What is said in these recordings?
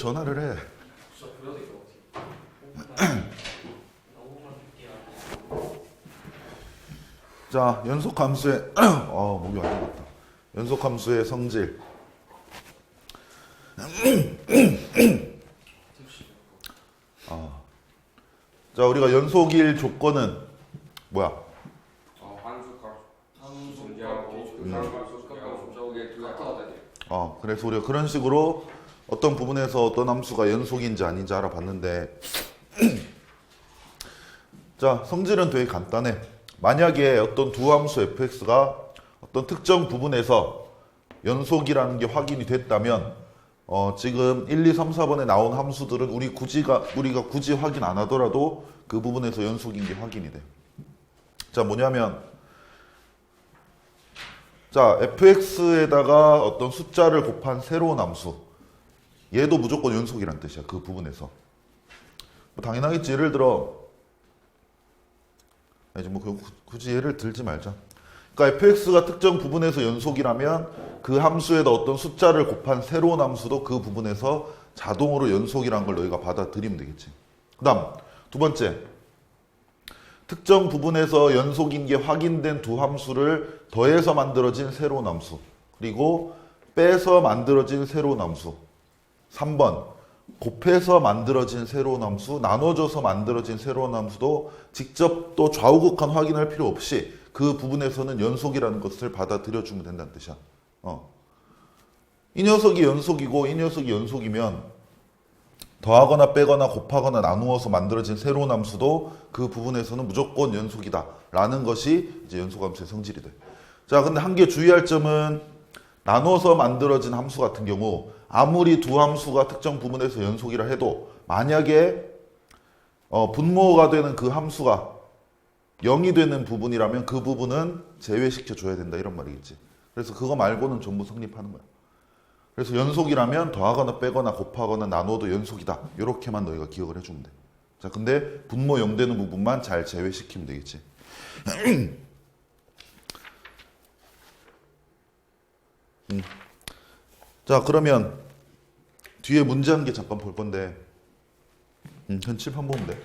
전화를 해. 진짜 보여야 될 것 같아. 자, 연속함수의 목이 완전 갔다. 연속함수의 성질. 자, 우리가 연속일 조건은 뭐야? 그래서 우리가 그런 식으로 어떤 부분에서 어떤 함수가 연속인지 아닌지 알아봤는데 자, 성질은 되게 간단해. 만약에 어떤 두 함수 fx가 어떤 특정 부분에서 연속이라는 게 확인이 됐다면 지금 1, 2, 3, 4번에 나온 함수들은 우리가 굳이 확인 안 하더라도 그 부분에서 연속인 게 확인이 돼. 자, 뭐냐면 자, fx에다가 어떤 숫자를 곱한 새로운 함수, 얘도 무조건 연속이란 뜻이야. 그 부분에서. 뭐 당연하겠지. 예를 들어 이제 뭐 굳이 예를 들지 말자. 그러니까 fx가 특정 부분에서 연속이라면 그 함수에다 어떤 숫자를 곱한 새로운 함수도 그 부분에서 자동으로 연속이라는 걸 너희가 받아들이면 되겠지. 그 다음 두 번째, 특정 부분에서 연속인 게 확인된 두 함수를 더해서 만들어진 새로운 함수, 그리고 빼서 만들어진 새로운 함수. 3번, 곱해서 만들어진 새로운 함수, 나눠줘서 만들어진 새로운 함수도 직접 또 좌우극한 확인할 필요 없이 그 부분에서는 연속이라는 것을 받아들여주면 된다는 뜻이야. 이 녀석이 연속이고 이 녀석이 연속이면 더하거나 빼거나 곱하거나 나누어서 만들어진 새로운 함수도 그 부분에서는 무조건 연속이다 라는 것이 이제 연속함수의 성질이 돼. 자, 근데 한 개 주의할 점은 나눠서 만들어진 함수 같은 경우 아무리 두 함수가 특정 부분에서 연속이라 해도 만약에 분모가 되는 그 함수가 0이 되는 부분이라면 그 부분은 제외시켜 줘야 된다 이런 말이겠지. 그래서 그거 말고는 전부 성립하는 거야. 그래서 연속이라면 더하거나 빼거나 곱하거나 나눠도 연속이다. 이렇게만 너희가 기억을 해주면 돼. 자, 근데 분모 0 되는 부분만 잘 제외시키면 되겠지. 자, 그러면 뒤에 문제 한 개 잠깐 볼 건데 한 칠판 보면 돼.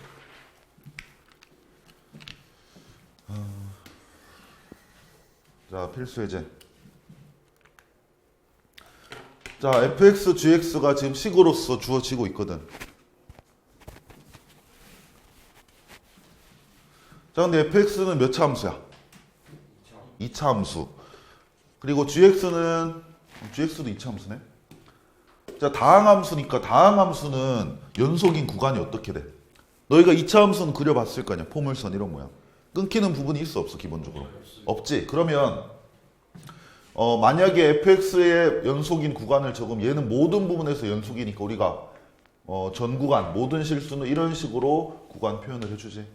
자, 필수 예제. 자, fx, gx가 지금 식으로서 주어지고 있거든. 자, 근데 fx는 몇 차 함수야? 2차 함수. 그리고 gx도 2차 함수네. 자, 다항함수니까 다항함수는 연속인 구간이 어떻게 돼? 너희가 2차 함수는 그려봤을 거 아니야. 포물선 이런 모양. 끊기는 부분이 있어 없어 기본적으로? 없지. 그러면 만약에 fx의 연속인 구간을 적으면 얘는 모든 부분에서 연속이니까 우리가 전 구간, 모든 실수는 이런 식으로 구간 표현을 해주지.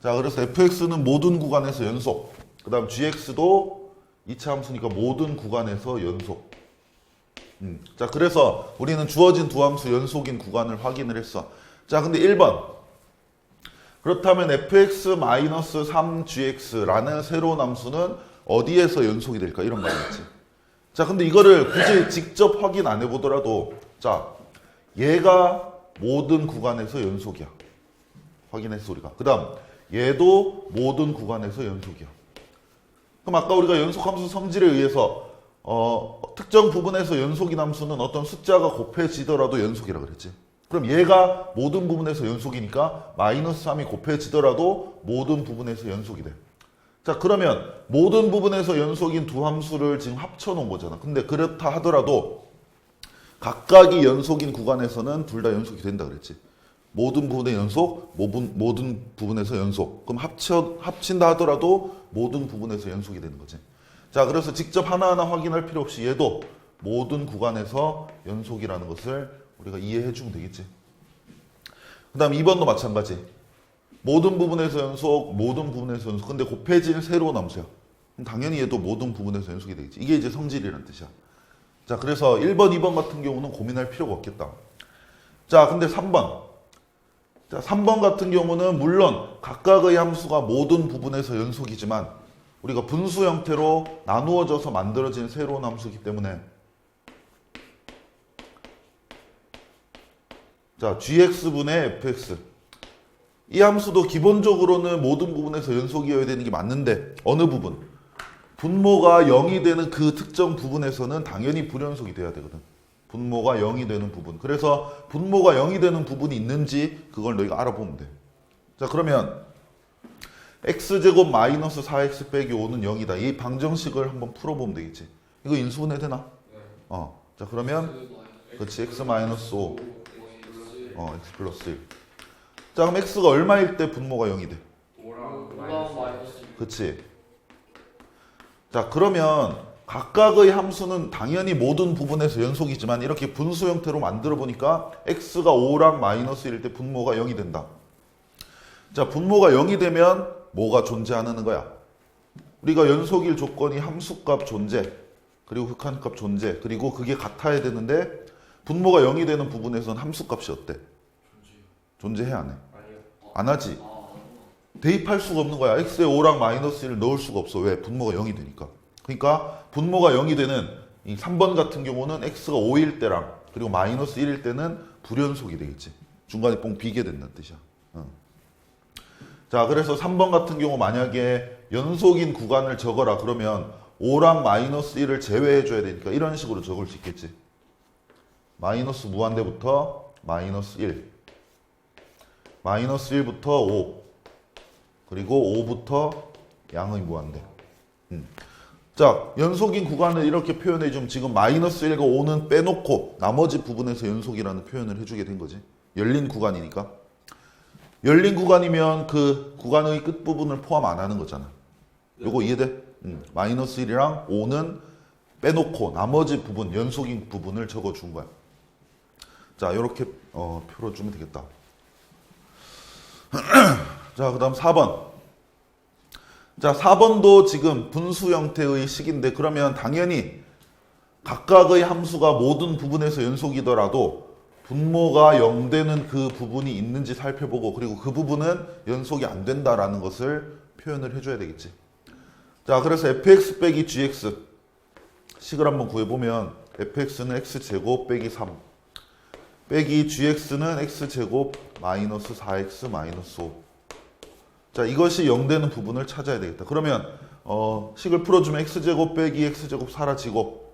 자, 그래서 fx는 모든 구간에서 연속. 그 다음 gx도 2차 함수니까 모든 구간에서 연속. 자, 그래서 우리는 주어진 두 함수 연속인 구간을 확인을 했어. 자, 근데 1번. 그렇다면 fx-3gx라는 새로운 함수는 어디에서 연속이 될까? 이런 말이겠지. 자, 근데 이거를 굳이 직접 확인 안 해보더라도 자, 얘가 모든 구간에서 연속이야. 확인했어 우리가. 그 다음 얘도 모든 구간에서 연속이야. 그럼 아까 우리가 연속함수 성질에 의해서 특정 부분에서 연속인 함수는 어떤 숫자가 곱해지더라도 연속이라 그랬지. 그럼 얘가 모든 부분에서 연속이니까 -3이 곱해지더라도 모든 부분에서 연속이 돼. 자, 그러면 모든 부분에서 연속인 두 함수를 지금 합쳐놓은 거잖아. 근데 그렇다 하더라도 각각이 연속인 구간에서는 둘 다 연속이 된다 그랬지. 모든 부분의 연속, 모든 부분에서 연속. 그럼 합친다 하더라도 모든 부분에서 연속이 되는 거지. 자, 그래서 직접 하나하나 확인할 필요 없이 얘도 모든 구간에서 연속이라는 것을 우리가 이해해 주면 되겠지. 그 다음 2번도 마찬가지. 모든 부분에서 연속, 모든 부분에서 연속. 근데 곱해진 새로운 함수야. 그럼 당연히 얘도 모든 부분에서 연속이 되겠지. 이게 이제 성질이라는 뜻이야. 자, 그래서 1번, 2번 같은 경우는 고민할 필요가 없겠다. 자, 근데 3번. 자, 3번 같은 경우는 물론 각각의 함수가 모든 부분에서 연속이지만 우리가 분수 형태로 나누어져서 만들어진 새로운 함수이기 때문에 자, gx분의 fx. 이 함수도 기본적으로는 모든 부분에서 연속이어야 되는 게 맞는데 어느 부분? 분모가 0이 되는 그 특정 부분에서는 당연히 불연속이 돼야 되거든. 분모가 0이 되는 부분. 그래서 분모가 0이 되는 부분이 있는지 그걸 너희가 알아보면 돼. 자, 그러면 x제곱 마이너스 4x 빼기 5는 0이다. 이 방정식을 한번 풀어보면 되겠지. 이거 인수분해 되나? 네. 자, 그러면 그렇지. x 마이너스 5 x 플러스 1. 자, 그럼 x가 얼마일 때 분모가 0이 돼? 5랑 마이너스 그치. 자, 그러면 각각의 함수는 당연히 모든 부분에서 연속이지만 이렇게 분수 형태로 만들어 보니까 x가 5랑 마이너스 1일 때 분모가 0이 된다. 자, 분모가 0이 되면 뭐가 존재하는 거야? 우리가 연속일 조건이 함수값 존재, 그리고 극한값 존재, 그리고 그게 같아야 되는데 분모가 0이 되는 부분에서는 함수값이 어때? 존재해 안 해? 아니요. 안 하지. 대입할 수가 없는 거야. x에 5랑 마이너스 1을 넣을 수가 없어. 왜? 분모가 0이 되니까. 그러니까 분모가 0이 되는 이 3번 같은 경우는 x가 5일 때랑 그리고 마이너스 1일 때는 불연속이 되겠지. 중간에 뽕 비게 된다는 뜻이야. 자, 그래서 3번 같은 경우 만약에 연속인 구간을 적어라 그러면 5랑 마이너스 1을 제외해 줘야 되니까 이런 식으로 적을 수 있겠지. 마이너스 무한대부터 마이너스 1, 마이너스 1부터 5, 그리고 5부터 양의 무한대. 자, 연속인 구간을 이렇게 표현해 주면 지금 마이너스 1과 5는 빼놓고 나머지 부분에서 연속이라는 표현을 해주게 된 거지. 열린 구간이니까. 열린 구간이면 그 구간의 끝부분을 포함 안 하는 거잖아. 요거 이해돼? 마이너스 1이랑 5는 빼놓고 나머지 부분, 연속인 부분을 적어준 거야. 자, 요렇게 풀어주면 되겠다. 자, 그 다음 4번. 자, 4번도 지금 분수 형태의 식인데 그러면 당연히 각각의 함수가 모든 부분에서 연속이더라도 분모가 0 되는 그 부분이 있는지 살펴보고 그리고 그 부분은 연속이 안 된다라는 것을 표현을 해줘야 되겠지. 자, 그래서 fx 빼기 gx 식을 한번 구해보면 fx는 x제곱 빼기 3 빼기 gx는 x제곱 마이너스 4x 마이너스 5. 자, 이것이 0 되는 부분을 찾아야 되겠다. 그러면 식을 풀어주면 x제곱 빼기 x제곱 사라지고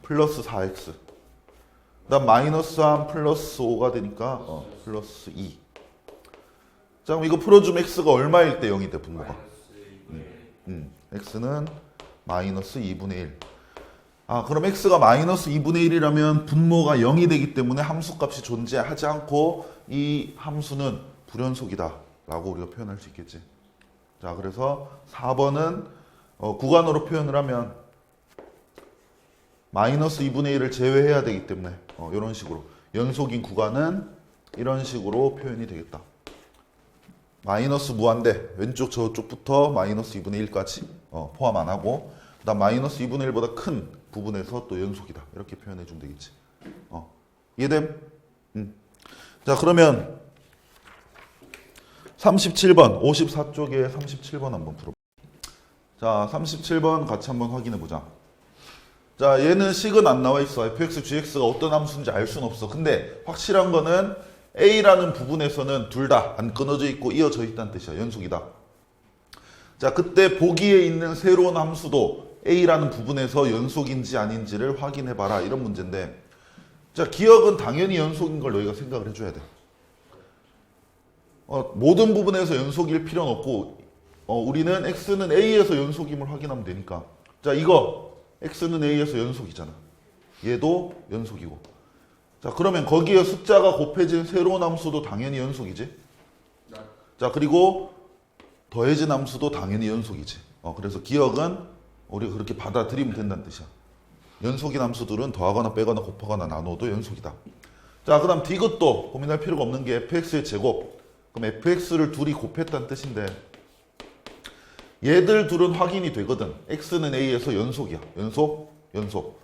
플러스 4x 그 다음 마이너스 3 플러스 5가 되니까 플러스 2. 자, 그럼 이거 풀어주면 x가 얼마일 때 0이 돼, 분모가? x는 마이너스 2분의 1. 아, 그럼 x가 마이너스 2분의 1이라면 분모가 0이 되기 때문에 함수값이 존재하지 않고 이 함수는 불연속이다 라고 우리가 표현할 수 있겠지. 자, 그래서 4번은 구간으로 표현을 하면 마이너스 2분의 1을 제외해야 되기 때문에 이런 식으로 연속인 구간은 이런 식으로 표현이 되겠다. 마이너스 무한대 왼쪽 저쪽부터 마이너스 2분의 1까지 포함 안 하고 그 다음 마이너스 2분의 1보다 큰 부분에서 또 연속이다 이렇게 표현해 주면 되겠지. 이해됨? 자, 그러면 37번 54쪽에 37번 한번 풀어봐. 자, 37번 같이 한번 확인해 보자. 자, 얘는 식은 안 나와 있어. fx, gx가 어떤 함수인지 알 수는 없어. 근데 확실한 거는 a라는 부분에서는 둘 다 안 끊어져 있고 이어져 있다는 뜻이야. 연속이다. 자, 그때 보기에 있는 새로운 함수도 a라는 부분에서 연속인지 아닌지를 확인해 봐라. 이런 문제인데, 자, 기억은 당연히 연속인 걸 너희가 생각을 해줘야 돼. 모든 부분에서 연속일 필요는 없고 우리는 x는 a에서 연속임을 확인하면 되니까. 자, 이거 x는 a에서 연속이잖아. 얘도 연속이고. 자, 그러면 거기에 숫자가 곱해진 새로운 함수도 당연히 연속이지. 자, 그리고 더해진 함수도 당연히 연속이지. 그래서 기억은 우리가 그렇게 받아들이면 된다는 뜻이야. 연속인 함수들은 더하거나 빼거나 곱하거나 나눠도 연속이다. 자, 그 다음 디귿도 고민할 필요가 없는 게 fx의 제곱. 그럼 fx를 둘이 곱했다는 뜻인데 얘들 둘은 확인이 되거든. x는 a에서 연속이야. 연속.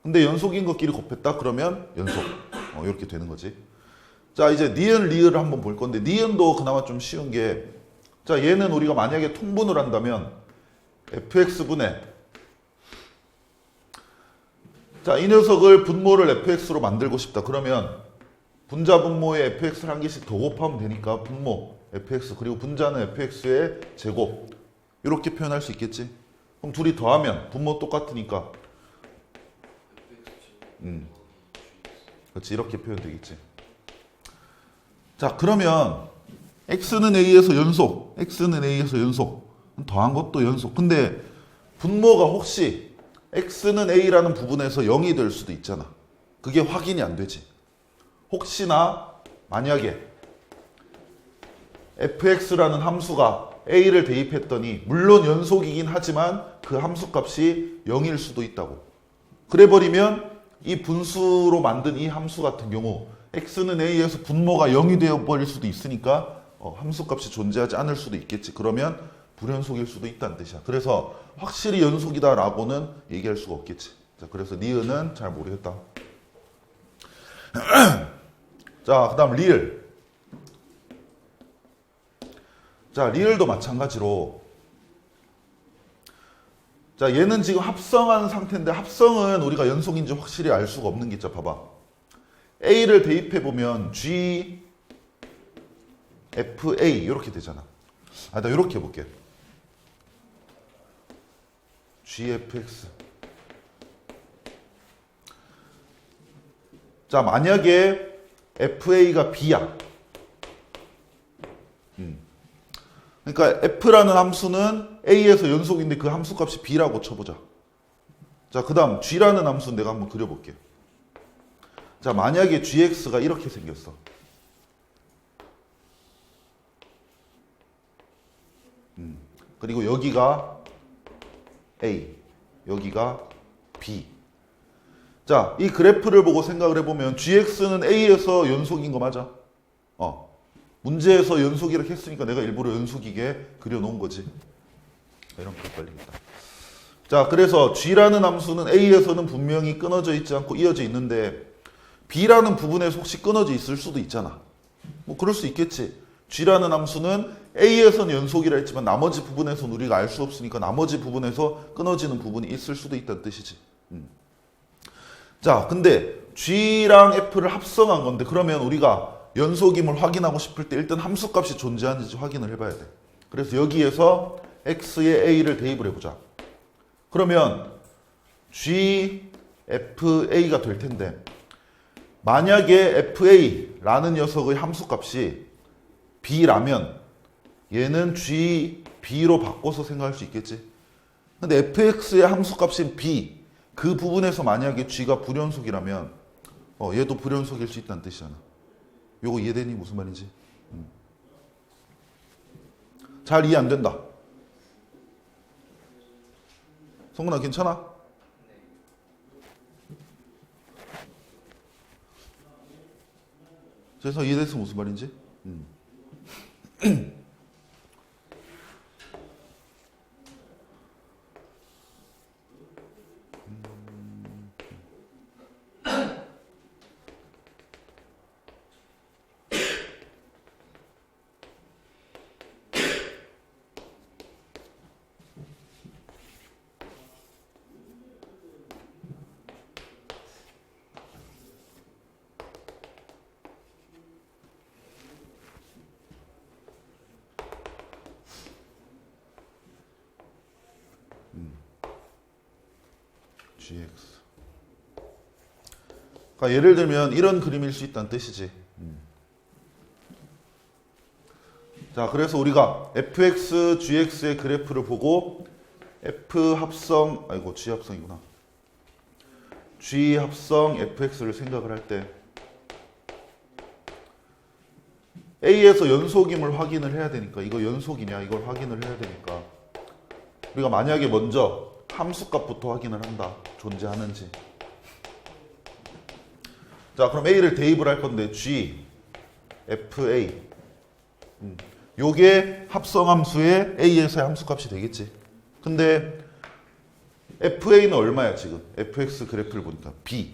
근데 연속인 것끼리 곱했다? 그러면 연속. 이렇게 되는 거지. 자, 이제 니은, 리을을 한번 볼 건데 니은도 그나마 좀 쉬운 게, 자, 얘는 우리가 만약에 통분을 한다면 fx분의, 자, 이 녀석을 분모를 fx로 만들고 싶다. 그러면 분자 분모에 fx를 한 개씩 더 곱하면 되니까 분모 fx 그리고 분자는 fx의 제곱 이렇게 표현할 수 있겠지. 그럼 둘이 더하면 분모 똑같으니까 그렇지 이렇게 표현되겠지. 자 그러면 x는 a에서 연속 x는 a에서 연속 더한 것도 연속. 근데 분모가 혹시 x는 a라는 부분에서 0이 될 수도 있잖아. 그게 확인이 안 되지. 혹시나 만약에 fx라는 함수가 a를 대입했더니 물론 연속이긴 하지만 그 함수값이 0일 수도 있다고. 그래버리면 이 분수로 만든 이 함수 같은 경우 x는 a에서 분모가 0이 되어버릴 수도 있으니까 함수값이 존재하지 않을 수도 있겠지. 그러면 불연속일 수도 있다는 뜻이야. 그래서 확실히 연속이다라고는 얘기할 수가 없겠지. 자, 그래서 니은은 잘 모르겠다. 자, 그 다음 리을. 자, 리을도 마찬가지로. 자, 얘는 지금 합성한 상태인데 합성은 우리가 연속인지 확실히 알 수가 없는 게 있죠. 봐봐. A를 대입해보면 G, F, A 이렇게 되잖아. 나 이렇게 해볼게. GFX. 자, 만약에 FA가 B야. 그러니까 F라는 함수는 A에서 연속인데 그 함수값이 B라고 쳐보자. 자, 그 다음 G라는 함수는 내가 한번 그려볼게. 자, 만약에 GX가 이렇게 생겼어. 그리고 여기가 A, 여기가 B. 자, 이 그래프를 보고 생각을 해보면 GX는 A에서 연속인 거 맞아? 문제에서 연속 이렇게 했으니까 내가 일부러 연속이게 그려놓은 거지. 이런 거 헷갈립니다. 자, 그래서 G라는 함수는 A에서는 분명히 끊어져 있지 않고 이어져 있는데 B라는 부분에서 혹시 끊어져 있을 수도 있잖아. 뭐 그럴 수 있겠지. G라는 함수는 A에서는 연속이라 했지만 나머지 부분에서는 우리가 알 수 없으니까 나머지 부분에서 끊어지는 부분이 있을 수도 있다는 뜻이지. 자, 근데 G랑 F를 합성한 건데 그러면 우리가 연속임을 확인하고 싶을 때 일단 함수값이 존재하는지 확인을 해봐야 돼. 그래서 여기에서 X에 A를 대입을 해보자. 그러면 G, F, A가 될 텐데 만약에 FA라는 녀석의 함수값이 B라면 얘는 G, B로 바꿔서 생각할 수 있겠지. 근데 fx의 함수값인 B 그 부분에서 만약에 G가 불연속이라면 얘도 불연속일 수 있다는 뜻이잖아. 요거 이해되니? 무슨 말인지? 잘 이해 안 된다. 성근아 괜찮아? 그래서 이해됐어? 무슨 말인지? GX. 그러니까 예를 들면 이런 그림일 수 있다는 뜻이지. 자, 그래서 우리가 fx, gx의 그래프를 보고 f 합성, 아이고 g 합성이구나. g 합성 fx를 생각을 할 때 A에서 연속임을 확인을 해야 되니까 이거 연속이냐 이걸 확인을 해야 되니까 우리가 만약에 먼저 함수값부터 확인을 한다. 존재하는지. 자, 그럼 A를 대입을 할 건데 G, FA. 요게 합성함수의 A에서의 함수값이 되겠지. 근데 FA는 얼마야 지금? FX 그래프를 보니까 B.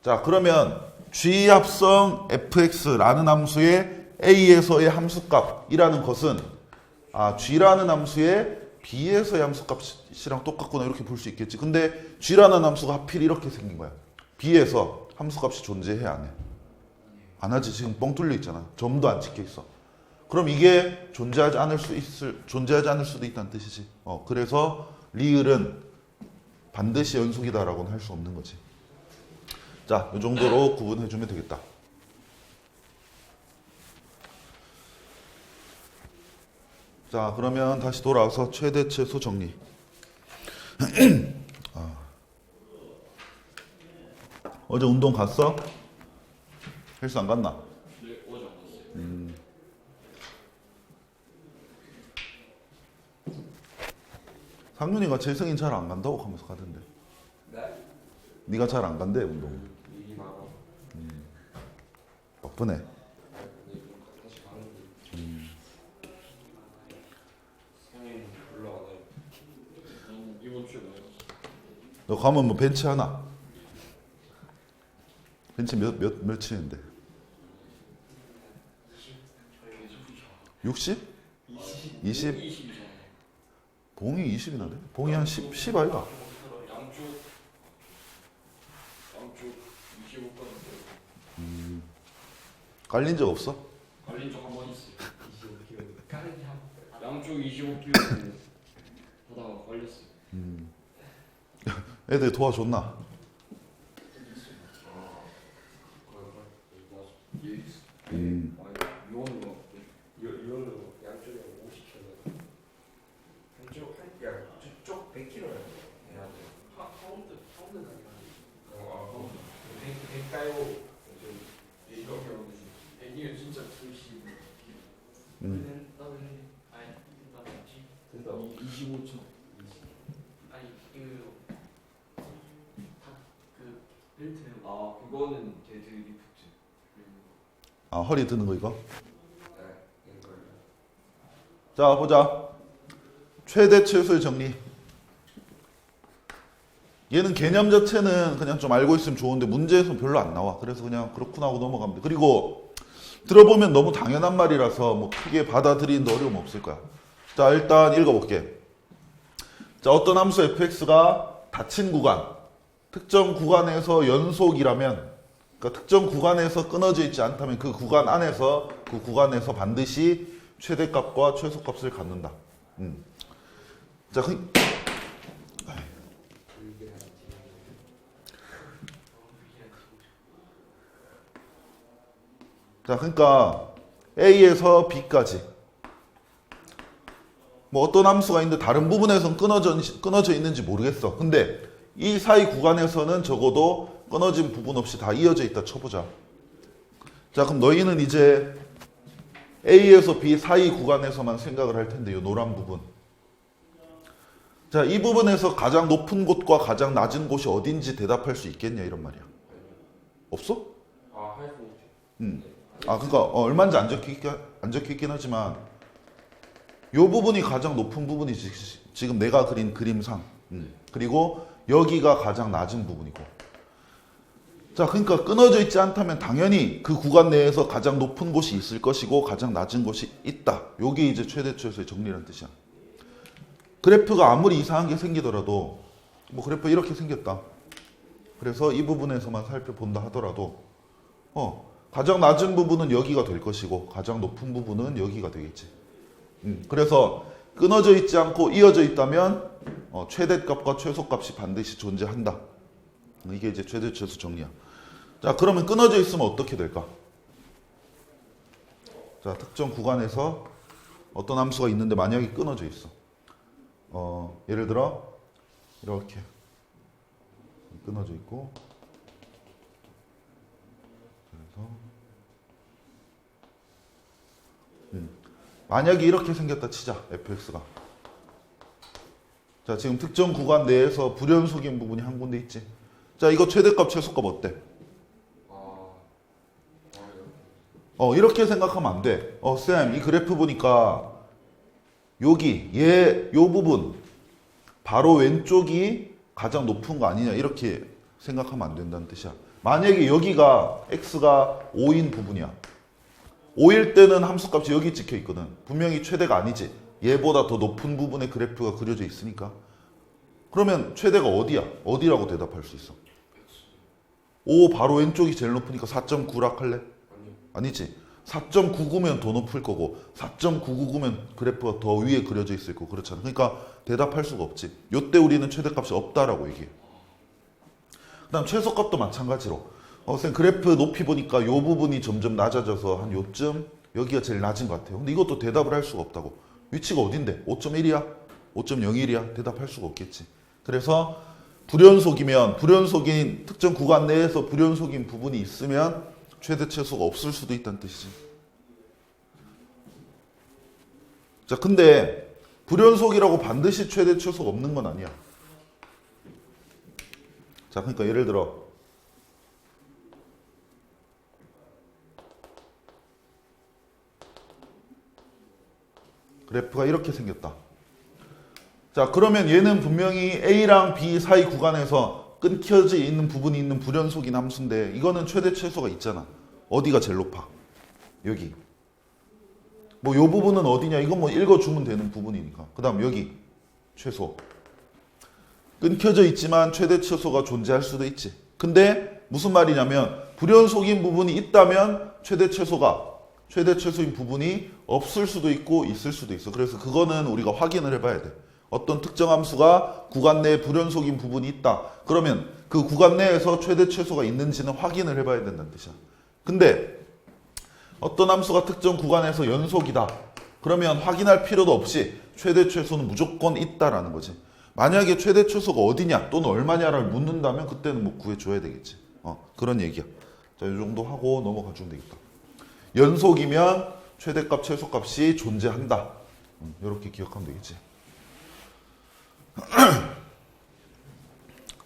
자, 그러면 G 합성 FX라는 함수의 A에서의 함수값이라는 것은 G라는 함수의 B에서의 함수값이랑 똑같구나 이렇게 볼 수 있겠지. 근데 G라는 함수가 하필 이렇게 생긴 거야. B에서 함수값이 존재해 안 해? 안 하지. 지금 뻥 뚫려 있잖아. 점도 안 찍혀 있어. 그럼 이게 존재하지 않을 수도 있다는 뜻이지. 그래서 리을은 반드시 연속이다라고는 할 수 없는 거지. 자, 이 정도로 구분해 주면 되겠다. 자, 그러면 다시 돌아와서 최대 최소 정리. 어제 운동 갔어? 헬스 안 갔나? 네, 어제 안 갔어요. 상윤이가 재승인 잘 안 간다고 하면서 가던데. 네. 네가 잘 안 간대 운동. 일이 많아. 바쁘네. 네, 다시 가는데. 상인 올라가나요? 이번 주에 나요. 너 가면 뭐 벤치 하나? 벤치 몇 치는데? 60? 20? 20. 봉이 20이나 돼? 봉이 한 10 아이가? 양쪽 25건. 깔린 적 없어? 걸린 적 한 번 있어요. 25kg. 양쪽 25kg 하다가 걸렸어요. 애들 도와줬나? 이원으로 양쪽에 50kg. 한쪽 저쪽 100kg야. 파운드 아니야. 100 깔고 이렇게 하면 이게 진짜 70. 된다. 25초. 아니 그 벨트는 아 그거는 데드리프트. 아, 허리 드는 거 이거? 네, 이걸. 자, 보자. 최대 최소의 정리. 얘는 개념 자체는 그냥 좀 알고 있으면 좋은데 문제에서는 별로 안 나와. 그래서 그냥 그렇구나 하고 넘어가면 돼. 그리고 들어보면 너무 당연한 말이라서 뭐 크게 받아들이는데 어려움 없을 거야. 자, 일단 읽어볼게. 자, 어떤 함수 fx가 닫힌 구간, 특정 구간에서 연속이라면, 그러니까 특정 구간에서 끊어져 있지 않다면 그 구간 안에서 그 구간에서 반드시 최대값과 최소값을 갖는다. 자, 그러니까 A에서 B까지 뭐 어떤 함수가 있는데 다른 부분에서는 끊어져 있는지 모르겠어. 근데 이 사이 구간에서는 적어도 끊어진 부분 없이 다 이어져 있다 쳐보자. 자, 그럼 너희는 이제 A에서 B 사이 구간에서만 생각을 할 텐데 이 노란 부분. 자, 이 부분에서 가장 높은 곳과 가장 낮은 곳이 어딘지 대답할 수 있겠냐 이런 말이야. 없어? 할 수 있지. 그러니까 얼마인지 안 적혀 있긴 하지만 요 부분이 가장 높은 부분이지. 지금 내가 그린 그림상. 그리고 여기가 가장 낮은 부분이고. 자, 그러니까 끊어져 있지 않다면 당연히 그 구간 내에서 가장 높은 곳이 있을 것이고 가장 낮은 곳이 있다. 요게 이제 최대 최소의 정리라는 뜻이야. 그래프가 아무리 이상한 게 생기더라도 뭐 그래프 이렇게 생겼다. 그래서 이 부분에서만 살펴본다 하더라도 가장 낮은 부분은 여기가 될 것이고 가장 높은 부분은 여기가 되겠지. 그래서 끊어져 있지 않고 이어져 있다면 최대값과 최소값이 반드시 존재한다. 이게 이제 최대 최소 정리야. 자, 그러면 끊어져 있으면 어떻게 될까? 자, 특정 구간에서 어떤 함수가 있는데 만약에 끊어져 있어. 예를 들어 이렇게 끊어져 있고, 그래서 만약에 이렇게 생겼다 치자. fx가. 자, 지금 특정 구간 내에서 불연속인 부분이 한 군데 있지. 자, 이거 최대값 최소값 어때? 이렇게 생각하면 안 돼. 쌤, 이 그래프 보니까 여기 요 부분 바로 왼쪽이 가장 높은 거 아니냐 이렇게 생각하면 안 된다는 뜻이야. 만약에 여기가 x가 5인 부분이야. 5일 때는 함수값이 여기 찍혀 있거든. 분명히 최대가 아니지. 얘보다 더 높은 부분에 그래프가 그려져 있으니까. 그러면 최대가 어디야? 어디라고 대답할 수 있어? 5 바로 왼쪽이 제일 높으니까 4.9라 할래? 아니요. 아니지. 4.99면 더 높을 거고 4.999면 그래프가 더 위에 그려져 있을 거고 그렇잖아. 그러니까 대답할 수가 없지. 요때 우리는 최대값이 없다라고 얘기해. 그 다음 최소값도 마찬가지로 선생님 그래프 높이 보니까 요 부분이 점점 낮아져서 한 요쯤 여기가 제일 낮은 것 같아요. 근데 이것도 대답을 할 수가 없다고. 위치가 어딘데? 5.1이야? 5.01이야? 대답할 수가 없겠지. 그래서 불연속이면 불연속인 특정 구간 내에서 불연속인 부분이 있으면 최대 최소가 없을 수도 있다는 뜻이지. 자, 근데 불연속이라고 반드시 최대 최소가 없는 건 아니야. 자, 그러니까 예를 들어 그래프가 이렇게 생겼다. 자, 그러면 얘는 분명히 A랑 B 사이 구간에서 끊겨져 있는 부분이 있는 불연속인 함수인데 이거는 최대 최소가 있잖아. 어디가 제일 높아? 여기. 뭐 요 부분은 어디냐? 이건 뭐 읽어주면 되는 부분이니까. 그 다음 여기 최소. 끊겨져 있지만 최대 최소가 존재할 수도 있지. 근데 무슨 말이냐면 불연속인 부분이 있다면 최대 최소인 부분이 없을 수도 있고 있을 수도 있어. 그래서 그거는 우리가 확인을 해봐야 돼. 어떤 특정 함수가 구간 내에 불연속인 부분이 있다. 그러면 그 구간 내에서 최대 최소가 있는지는 확인을 해봐야 된다는 뜻이야. 근데 어떤 함수가 특정 구간에서 연속이다. 그러면 확인할 필요도 없이 최대 최소는 무조건 있다라는 거지. 만약에 최대 최소가 어디냐 또는 얼마냐를 묻는다면 그때는 뭐 구해줘야 되겠지. 그런 얘기야. 자, 이 정도 하고 넘어가 주면 되겠다. 연속이면 최대값 최소값이 존재한다. 이렇게 기억하면 되겠지.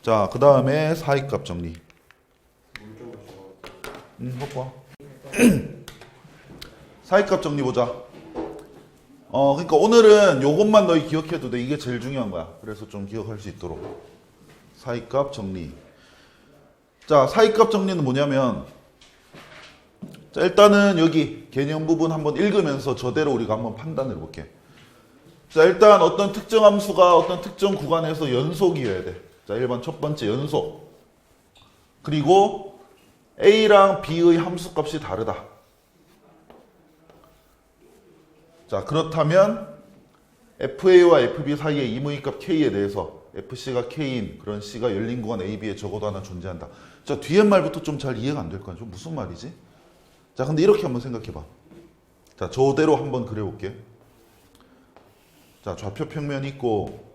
자, 그 다음에 사이값 정리. 봐. 사이값 정리 보자. 그러니까 오늘은 요것만 너희 기억해도 돼. 이게 제일 중요한 거야. 그래서 좀 기억할 수 있도록. 사이값 정리. 자, 사이값 정리는 뭐냐면, 자, 일단은 여기 개념 부분 한번 읽으면서 저대로 우리가 한번 판단을 해볼게. 자, 일단 어떤 특정 함수가 어떤 특정 구간에서 연속이어야 돼. 자, 1번 첫 번째 연속. 그리고 A랑 B의 함수값이 다르다. 자, 그렇다면 FA와 FB 사이의 임의값 K에 대해서 FC가 K인 그런 C가 열린 구간 AB에 적어도 하나 존재한다. 자, 뒤에 말부터 좀 잘 이해가 안 될 거야. 좀 무슨 말이지? 자, 근데 이렇게 한번 생각해봐. 자, 저대로 한번 그려볼게. 자, 좌표 평면 있고,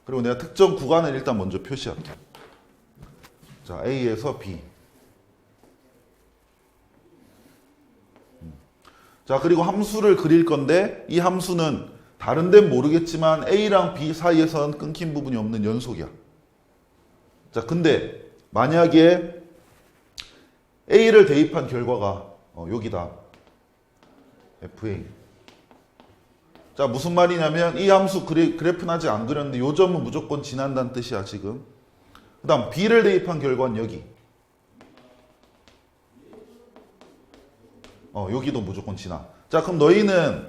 그리고 내가 특정 구간을 일단 먼저 표시할게. 자, A에서 B. 자, 그리고 함수를 그릴 건데 이 함수는 다른 데는 모르겠지만 A랑 B 사이에서는 끊긴 부분이 없는 연속이야. 자, 근데 만약에 A를 대입한 결과가 여기다. FA. 자, 무슨 말이냐면 이 함수 그래프는 아직 안 그렸는데 요 점은 무조건 지난다는 뜻이야, 지금. 그 다음 B를 대입한 결과는 여기. 여기도 무조건 지나. 자, 그럼 너희는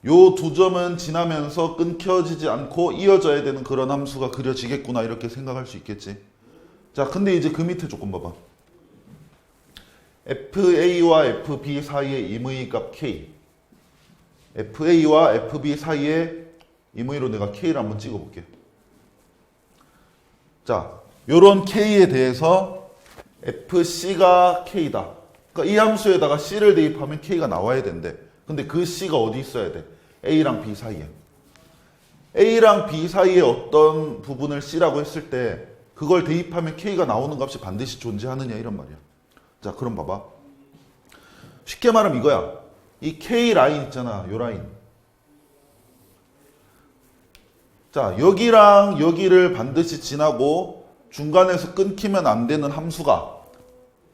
요 두 점은 지나면서 끊겨지지 않고 이어져야 되는 그런 함수가 그려지겠구나 이렇게 생각할 수 있겠지. 자, 근데 이제 그 밑에 조금 봐봐. FA와 FB 사이의 임의값 K. FA와 FB 사이의 임의로 내가 K를 한번 찍어볼게. 자, 요런 K에 대해서 FC가 K다. 그러니까 이 함수에다가 C를 대입하면 K가 나와야 된대. 근데 그 C가 어디 있어야 돼? A랑 B 사이에. A랑 B 사이에 어떤 부분을 C라고 했을 때 그걸 대입하면 K가 나오는 값이 반드시 존재하느냐 이런 말이야. 자, 그럼 봐봐. 쉽게 말하면 이거야. 이 K 라인 있잖아. 요 라인. 자, 여기랑 여기를 반드시 지나고 중간에서 끊기면 안 되는 함수가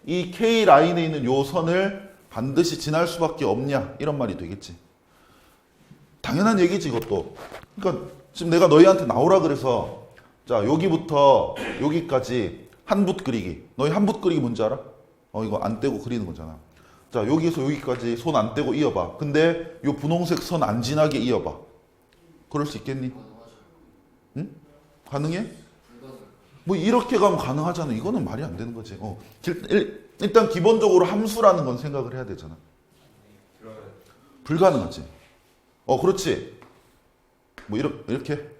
이 K 라인에 있는 요 선을 반드시 지날 수밖에 없냐 이런 말이 되겠지. 당연한 얘기지 이것도. 그러니까 지금 내가 너희한테 나오라 그래서 자, 여기부터 여기까지 한 붓 그리기. 너희 한 붓 그리기 뭔지 알아? 이거 안 떼고 그리는 거잖아. 자, 여기서 여기까지 손 안 떼고 이어봐. 근데 요 분홍색 선 안 지나게 이어봐. 그럴 수 있겠니? 응? 가능해? 뭐 이렇게 가면 가능하잖아. 이거는 말이 안 되는 거지. 일단 기본적으로 함수라는 건 생각을 해야 되잖아. 불가능하지. 그렇지. 뭐 이렇게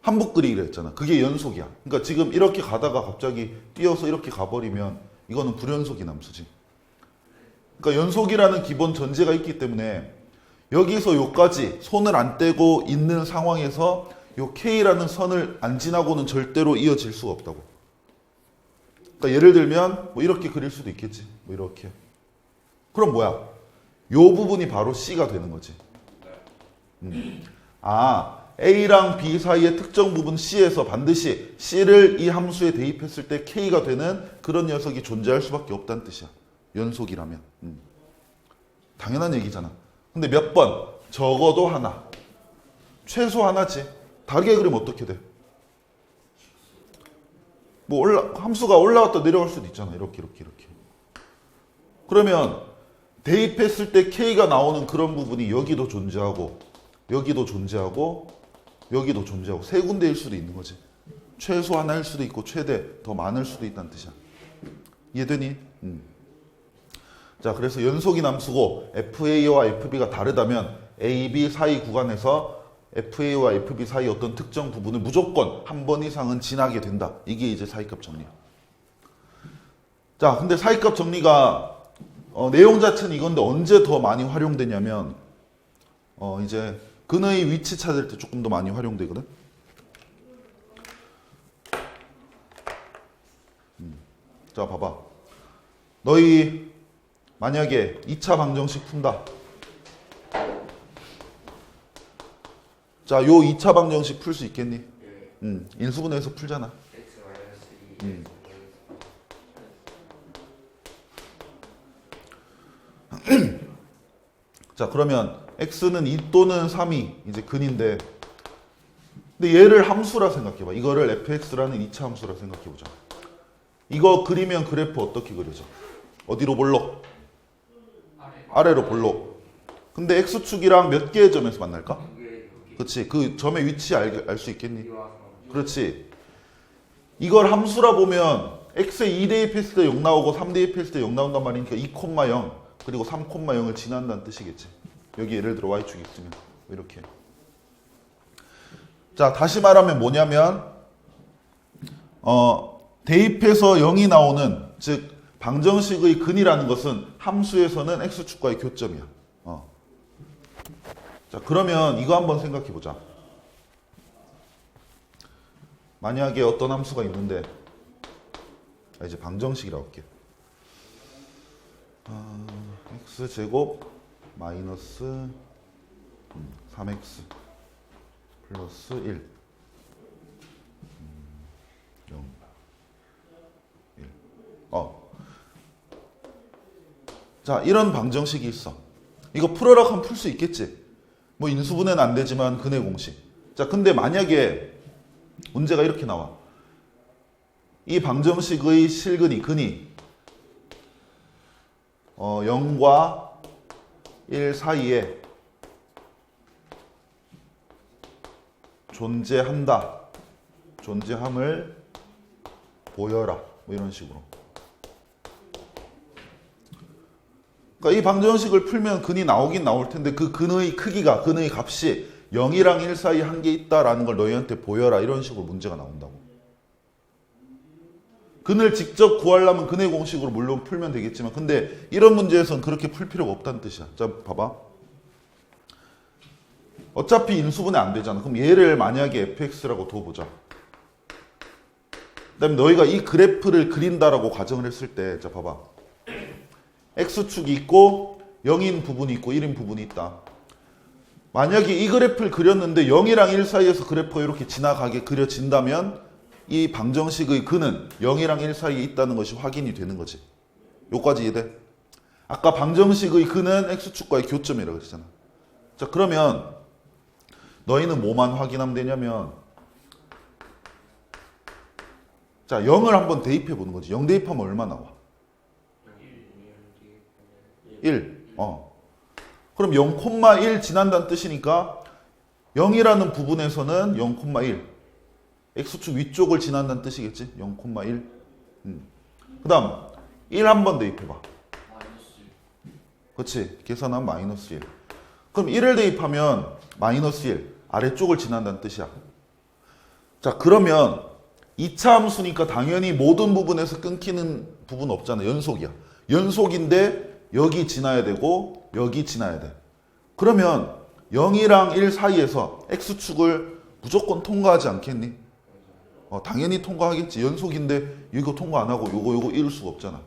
한북 그리기로 했잖아. 그게 연속이야. 그러니까 지금 이렇게 가다가 갑자기 뛰어서 이렇게 가버리면 이거는 불연속인 함수지. 그러니까 연속이라는 기본 전제가 있기 때문에 여기서 요까지 손을 안 떼고 있는 상황에서 요 K라는 선을 안 지나고는 절대로 이어질 수가 없다고. 그러니까 예를 들면 뭐 이렇게 그릴 수도 있겠지. 뭐 이렇게. 그럼 뭐야? 요 부분이 바로 C가 되는 거지. A랑 B 사이의 특정 부분 C에서 반드시 C를 이 함수에 대입했을 때 K가 되는 그런 녀석이 존재할 수밖에 없다는 뜻이야. 연속이라면. 당연한 얘기잖아. 근데 몇 번? 적어도 하나. 최소 하나지. 다르게 그리면 어떻게 돼? 뭐 함수가 올라갔다 내려갈 수도 있잖아. 이렇게. 그러면 대입했을 때 K가 나오는 그런 부분이 여기도 존재하고 여기도 존재하고 여기도 존재하고 세 군데일 수도 있는 거지. 최소 하나일 수도 있고 최대 더 많을 수도 있다는 뜻이야. 이해되니? 자, 그래서 연속인 함수고 FA와 FB가 다르다면 AB 사이 구간에서 FA와 FB 사이 어떤 특정 부분을 무조건 한 번 이상은 지나게 된다. 이게 이제 사이값 정리야. 자, 근데 사이값 정리가 내용 자체는 이건데 언제 더 많이 활용되냐면 이제 근의 위치 찾을 때 조금 더 많이 활용되거든. 자, 봐봐. 너희 만약에 2차 방정식 푼다. 자, 요 2차 방정식 풀 수 있겠니? 인수분해에서 풀잖아. 자, 그러면 x는 2 또는 3이 이제 근인데, 근데 얘를 함수라 생각해봐. 이거를 fx라는 2차 함수라 생각해보자. 이거 그리면 그래프 어떻게 그려져? 어디로 볼록? 아래로 볼록. 근데 x축이랑 몇 개의 점에서 만날까? 그렇지. 그 점의 위치 알 수 있겠니? 그렇지. 이걸 함수라 보면 x에 2 대입했을 때 0 나오고 3 대입했을 때 0 나온단 말이니까 2,0 그리고 3,0을 지난다는 뜻이겠지. 여기 예를 들어 y축이 있으면 이렇게. 자, 다시 말하면 뭐냐면 대입해서 0이 나오는, 즉 방정식의 근이라는 것은 함수에서는 x축과의 교점이야. 자, 그러면 이거 한번 생각해 보자. 만약에 어떤 함수가 있는데, 이제 방정식이라고 할게. x제곱 마이너스 3x 플러스 1 0 1 자, 이런 방정식이 있어. 이거 풀어라 하면 풀 수 있겠지. 뭐 인수분해는 안 되지만 근의 공식. 자, 근데 만약에 문제가 이렇게 나와. 이 방정식의 실근이, 근이 0과 1 사이에 존재한다. 존재함을 보여라. 뭐 이런 식으로. 그러니까 이 방정식을 풀면 근이 나오긴 나올 텐데 그 근의 크기가, 근의 값이 0이랑 1 사이에 한 개 있다라는 걸 너희한테 보여라. 이런 식으로 문제가 나온다고. 근을 직접 구하려면 근의 공식으로 물론 풀면 되겠지만, 근데 이런 문제에서는 그렇게 풀 필요가 없다는 뜻이야. 자, 봐봐. 어차피 인수분해 안 되잖아. 그럼 얘를 만약에 fx라고 둬보자. 그 다음에 너희가 이 그래프를 그린다라고 가정을 했을 때, 자, 봐봐. x축이 있고 0인 부분이 있고 1인 부분이 있다. 만약에 이 그래프를 그렸는데 0이랑 1 사이에서 그래프가 이렇게 지나가게 그려진다면 이 방정식의 근은 0이랑 1 사이에 있다는 것이 확인이 되는 거지. 요까지 이해돼? 아까 방정식의 근은 x축과의 교점이라고 했잖아. 자, 그러면 너희는 뭐만 확인하면 되냐면, 자, 0을 한번 대입해 보는 거지. 0 대입하면 얼마 나와? 1. 그럼 0,1 지난다는 뜻이니까 0이라는 부분에서는 0,1, X축 위쪽을 지난다는 뜻이겠지. 0,1. 그 다음 1 한번 대입해봐. 마이너스 1. 그렇지. 계산하면 마이너스 1. 그럼 1을 대입하면 마이너스 1. 아래쪽을 지난다는 뜻이야. 자, 그러면 2차 함수니까 당연히 모든 부분에서 끊기는 부분 없잖아. 연속이야. 연속인데 여기 지나야 되고 여기 지나야 돼. 그러면 0이랑 1 사이에서 X축을 무조건 통과하지 않겠니? 당연히 통과하겠지. 연속인데 이거 통과 안 하고 요거 이룰 수가 없잖아.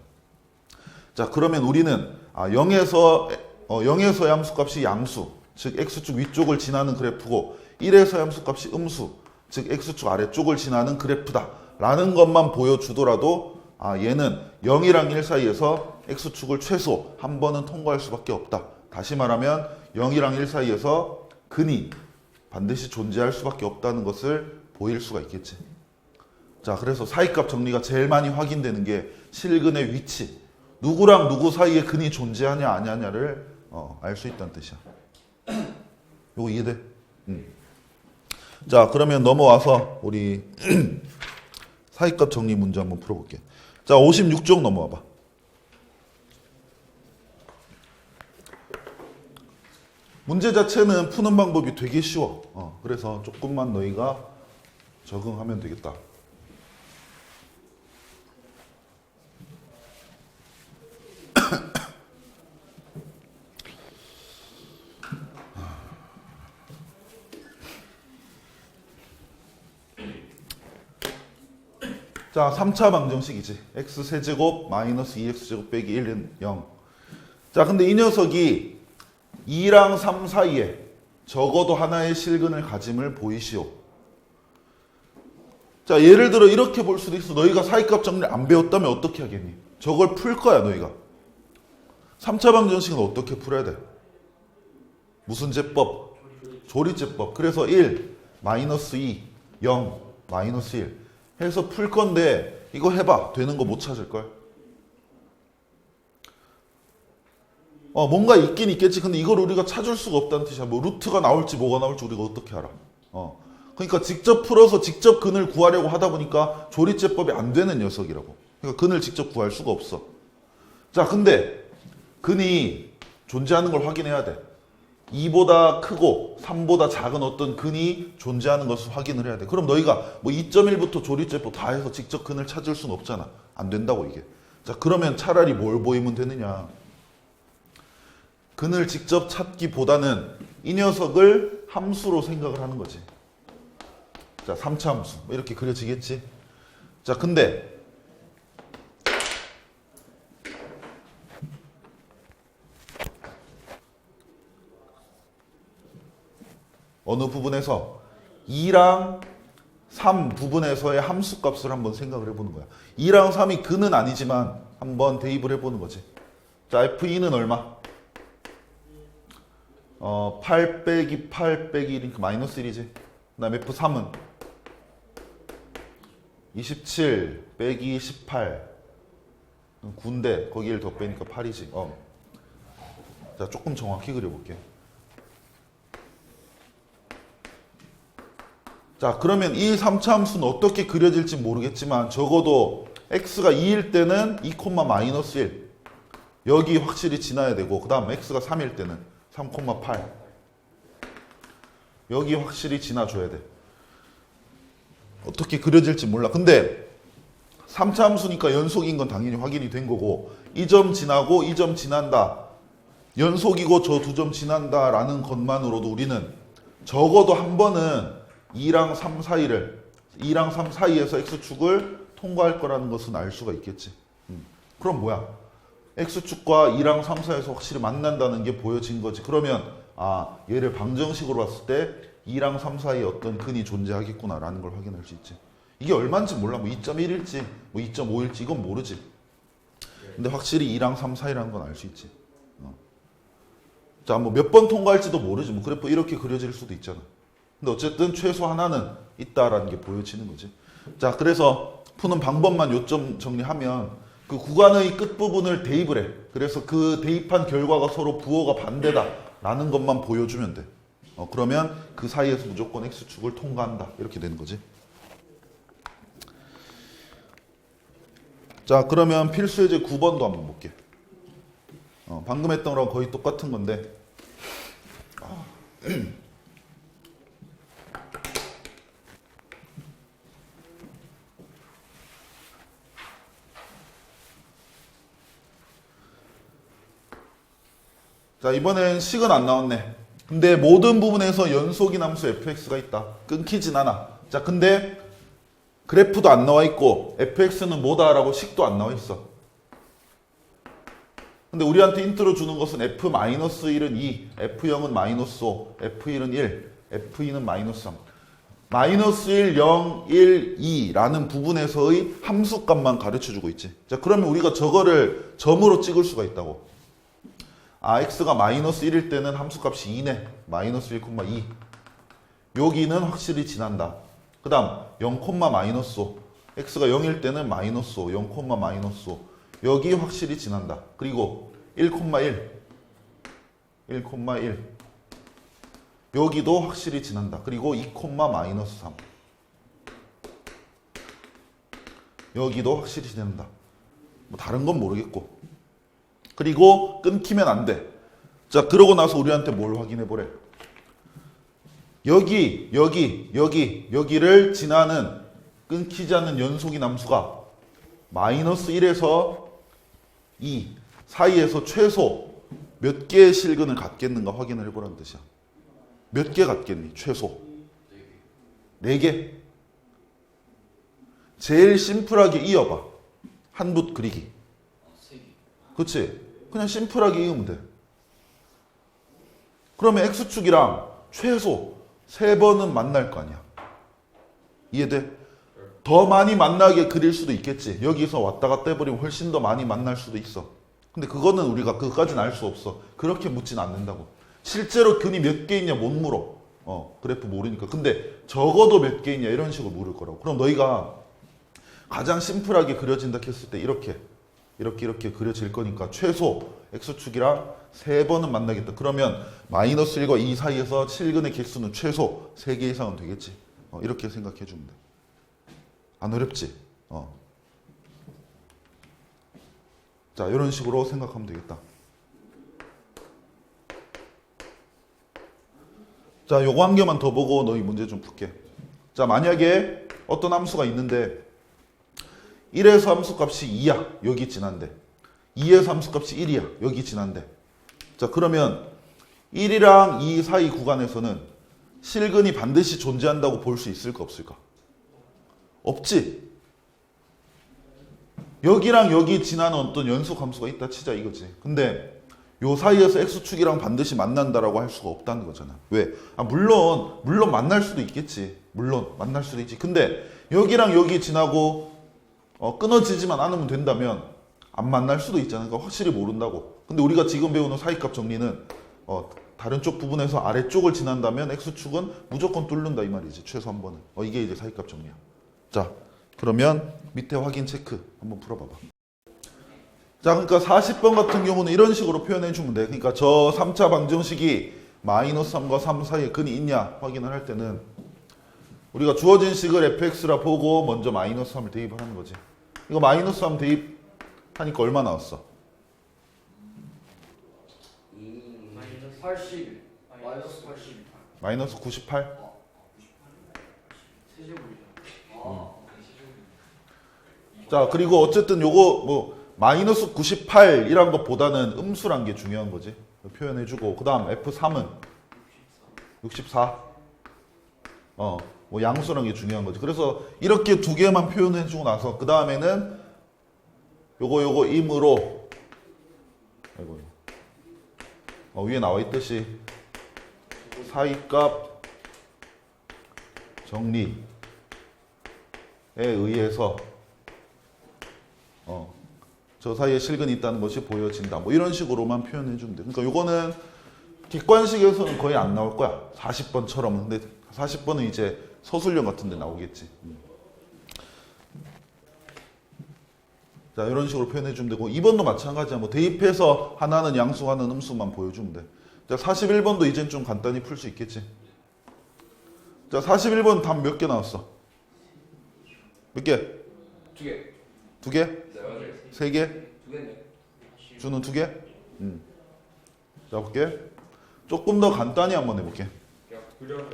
자, 그러면 우리는 0에서의 함수값이 양수, 즉 X축 위쪽을 지나는 그래프고 1에서의 함수값이 음수, 즉 X축 아래쪽을 지나는 그래프다 라는 것만 보여주더라도 얘는 0이랑 1 사이에서 X축을 최소 한 번은 통과할 수밖에 없다. 다시 말하면 0이랑 1 사이에서 근이 반드시 존재할 수밖에 없다는 것을 보일 수가 있겠지. 자, 그래서 사이값 정리가 제일 많이 확인되는 게 실근의 위치, 누구랑 누구 사이에 근이 존재하냐 아니냐를 알 수 있다는 뜻이야. 요거 이해돼? 자, 그러면 넘어와서 우리 사이값 정리 문제 한번 풀어볼게. 자, 56쪽 넘어와봐. 문제 자체는 푸는 방법이 되게 쉬워. 그래서 조금만 너희가 적응하면 되겠다. 자, 3차 방정식이지. x세제곱 마이너스 2x제곱 빼기 1은 0. 자, 근데 이 녀석이 2랑 3 사이에 적어도 하나의 실근을 가짐을 보이시오. 자, 예를 들어 이렇게 볼 수도 있어. 너희가 사이값 정리를 안 배웠다면 어떻게 하겠니? 저걸 풀 거야, 너희가. 3차 방정식은 어떻게 풀어야 돼? 무슨 제법? 조리제법. 그래서 1, 마이너스 2, 0, 마이너스 1 해서 풀 건데 이거 해봐. 되는 거 못 찾을걸? 뭔가 있긴 있겠지. 근데 이걸 우리가 찾을 수가 없다는 뜻이야. 뭐 루트가 나올지 뭐가 나올지 우리가 어떻게 알아? 그러니까 직접 풀어서 직접 근을 구하려고 하다 보니까 조리제법이 안 되는 녀석이라고. 그러니까 근을 직접 구할 수가 없어. 자, 근데 근이 존재하는 걸 확인해야 돼. 2보다 크고 3보다 작은 어떤 근이 존재하는 것을 확인을 해야 돼. 그럼 너희가 뭐 2.1부터 조리제법 다 해서 직접 근을 찾을 수는 없잖아. 안 된다고 이게. 자, 그러면 차라리 뭘 보이면 되느냐. 근을 직접 찾기보다는 이 녀석을 함수로 생각을 하는 거지. 자, 3차 함수. 이렇게 그려지겠지. 자, 근데 어느 부분에서 2랑 3 부분에서의 함수값을 한번 생각을 해보는 거야. 2랑 3이 근은 아니지만 한번 대입을 해보는 거지. 자, F2는 얼마? 8 빼기 8 빼기 1이니까 마이너스 1이지. 그 다음에 F3은 27 빼기 18 9인데 거기 1 더 빼니까 8이지. 자, 조금 정확히 그려볼게. 자, 그러면 이 3차 함수는 어떻게 그려질지 모르겠지만 적어도 x가 2일 때는 2, 마이너스 1 여기 확실히 지나야 되고, 그 다음 x가 3일 때는 3, 8 여기 확실히 지나줘야 돼. 어떻게 그려질지 몰라. 근데 3차 함수니까 연속인 건 당연히 확인이 된 거고, 이 점 지나고 이 점 지난다, 연속이고 저 두 점 지난다 라는 것만으로도 우리는 적어도 한 번은 2랑 3 사이에서 x축을 통과할 거라는 것은 알 수가 있겠지. 그럼 뭐야? x축과 2랑 3 사이에서 확실히 만난다는 게 보여진 거지. 그러면 얘를 방정식으로 봤을 때 2랑 3 사이에 어떤 근이 존재하겠구나 라는 걸 확인할 수 있지. 이게 얼마인지 몰라. 뭐 2.1일지 뭐 2.5일지 이건 모르지. 근데 확실히 2랑 3 사이라는 건 알 수 있지. 자, 뭐 몇 번 통과할지도 모르지. 뭐 그래프 이렇게 그려질 수도 있잖아. 근데 어쨌든 최소 하나는 있다라는 게 보여지는 거지. 자, 그래서 푸는 방법만 요점 정리하면 그 구간의 끝부분을 대입을 해. 그래서 그 대입한 결과가 서로 부호가 반대다라는 것만 보여주면 돼. 그러면 그 사이에서 무조건 x축을 통과한다. 이렇게 되는 거지. 자, 그러면 필수 예제 9번도 한번 볼게. 방금 했던 거랑 거의 똑같은 건데. 자, 이번엔 식은 안 나왔네. 근데 모든 부분에서 연속인 함수 fx가 있다. 끊기진 않아. 자, 근데 그래프도 안 나와 있고 fx는 뭐다라고 식도 안 나와 있어. 근데 우리한테 힌트로 주는 것은 f-1은 2, f0은 -5, f1은 1, f2는 -3. -1, 0, 1, 2라는 부분에서의 함수값만 가르쳐주고 있지. 자, 그러면 우리가 저거를 점으로 찍을 수가 있다고. 아, x가 -1일 때는 함수값이 2네. -1,2. 여기는 확실히 지난다. 그 다음 0,-5. x가 0일 때는 -5, 0,-5. 여기 확실히 지난다. 그리고 1,1. 1,1. 여기도 확실히 지난다. 그리고 2,-3. 여기도 확실히 지난다. 뭐 다른 건 모르겠고. 그리고 끊기면 안 돼. 자, 그러고 나서 우리한테 뭘 확인해 보래? 여기를 지나는 끊기지 않는 연속인 함수가 -1에서 2 사이에서 최소 몇 개의 실근을 갖겠는가 확인을 해보라는 뜻이야. 몇 개 갖겠니? 최소 4개. 제일 심플하게 이어봐. 한 붓 그리기. 그치? 그냥 심플하게 이으면 돼. 그러면 x축이랑 최소 3번은 만날 거 아니야. 이해돼? 더 많이 만나게 그릴 수도 있겠지. 여기서 왔다 갔다 해버리면 훨씬 더 많이 만날 수도 있어. 근데 그거는 우리가 그것까지는 알 수 없어. 그렇게 묻진 않는다고. 실제로 근이 몇 개 있냐 못 물어. 그래프 모르니까. 근데 적어도 몇 개 있냐 이런 식으로 물을 거라고. 그럼 너희가 가장 심플하게 그려진다 했을 때 이렇게 그려질 거니까 최소 x축이랑 3번은 만나겠다. 그러면 -1과 2 사이에서 실근의 개수는 최소 3개 이상은 되겠지. 이렇게 생각해 주면 돼. 안 어렵지? 자, 이런 식으로 생각하면 되겠다. 자, 요거 한 개만 더 보고 너희 문제 좀 풀게. 자, 만약에 어떤 함수가 있는데 1에서 함수값이 2야. 여기 지난데. 2에서 함수값이 1이야. 여기 지난데. 자, 그러면 1이랑 2 사이 구간에서는 실근이 반드시 존재한다고 볼 수 있을까 없을까? 없지. 여기랑 여기 지나는 어떤 연속 함수가 있다 치자 이거지. 근데 요 사이에서 x축이랑 반드시 만난다라고 할 수가 없다는 거잖아. 왜? 물론 만날 수도 있겠지. 물론 만날 수도 있지. 근데 여기랑 여기 지나고 끊어지지만 않으면 된다면 안 만날 수도 있잖아. 그러니까 확실히 모른다고. 근데 우리가 지금 배우는 사이값 정리는 다른 쪽 부분에서 아래쪽을 지난다면 x축은 무조건 뚫는다 이 말이지. 최소 한 번은. 이게 이제 사이값 정리야. 자, 그러면 밑에 확인 체크 한번 풀어봐봐. 자, 그러니까 40번 같은 경우는 이런 식으로 표현해 주면 돼. 그러니까 저 3차 방정식이 -3과 3 사이에 근이 있냐 확인을 할 때는 우리가 주어진 식을 fx라 보고 먼저 -3을 대입을 하는 거지. 이거 -3 대입하니까 얼마 나왔어? 80 -80 -98? 세제곱이죠. 자, 그리고 어쨌든 요거 뭐 -98이란 것보다는 음수란 게 중요한 거지. 표현해주고 그 다음 F3은 64. 뭐 양수란 게 중요한 거지. 그래서 이렇게 두 개만 표현해주고 나서 그 다음에는 요거 임으로 아이고 위에 나와 있듯이 사이값 정리에 의해서 저 사이에 실근이 있다는 것이 보여진다. 뭐 이런 식으로만 표현해 주면 돼. 그러니까 요거는 객관식에서는 거의 안 나올 거야. 40번처럼. 근데 40번은 이제 서술형 같은 데 나오겠지. 자, 이런 식으로 표현해 주면 되고 2번도 마찬가지야. 뭐 대입해서 하나는 양수, 하나는 음수만 보여주면 돼. 자, 41번도 이젠 좀 간단히 풀 수 있겠지. 자, 41번 답 몇 개 나왔어? 몇 개? 2개 두 개? 네 맞아요. 세 개? 두 개네. 주는 두 개? 자 볼게. 조금 더 간단히 한번 해볼게. 그냥 그려서.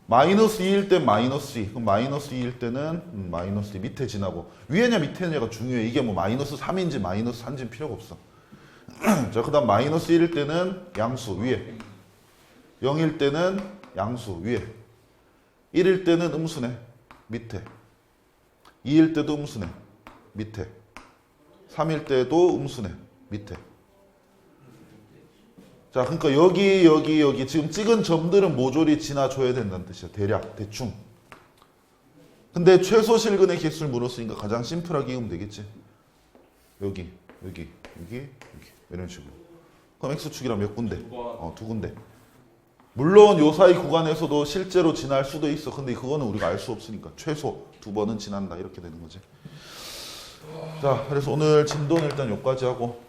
마이너스 2일 땐 마이너스 2. 그럼 마이너스 2일 때는 마이너스 2 밑에 지나고 위에냐 밑에냐가 중요해. 이게 뭐 마이너스 3인지 마이너스 4인지 필요가 없어. 자, 그 다음 마이너스 1일 때는 양수 위에, 0일 때는 양수 위에, 1일 때는 음수네 밑에, 2일 때도 음수네 밑에, 3일 때도 음수네 밑에. 자, 그러니까 여기 지금 찍은 점들은 모조리 지나줘야 된다는 뜻이야. 대략 대충. 근데 최소 실근의 개수를 물었으니까 가장 심플하게 이으면 되겠지. 여기 이런 식으로. 그럼 x축이랑 몇 군데? 두 군데. 물론 요 사이 구간에서도 실제로 지날 수도 있어. 근데 그거는 우리가 알 수 없으니까 최소 2번은 지난다 이렇게 되는 거지. 자, 그래서 오늘 진도는 일단 여기까지 하고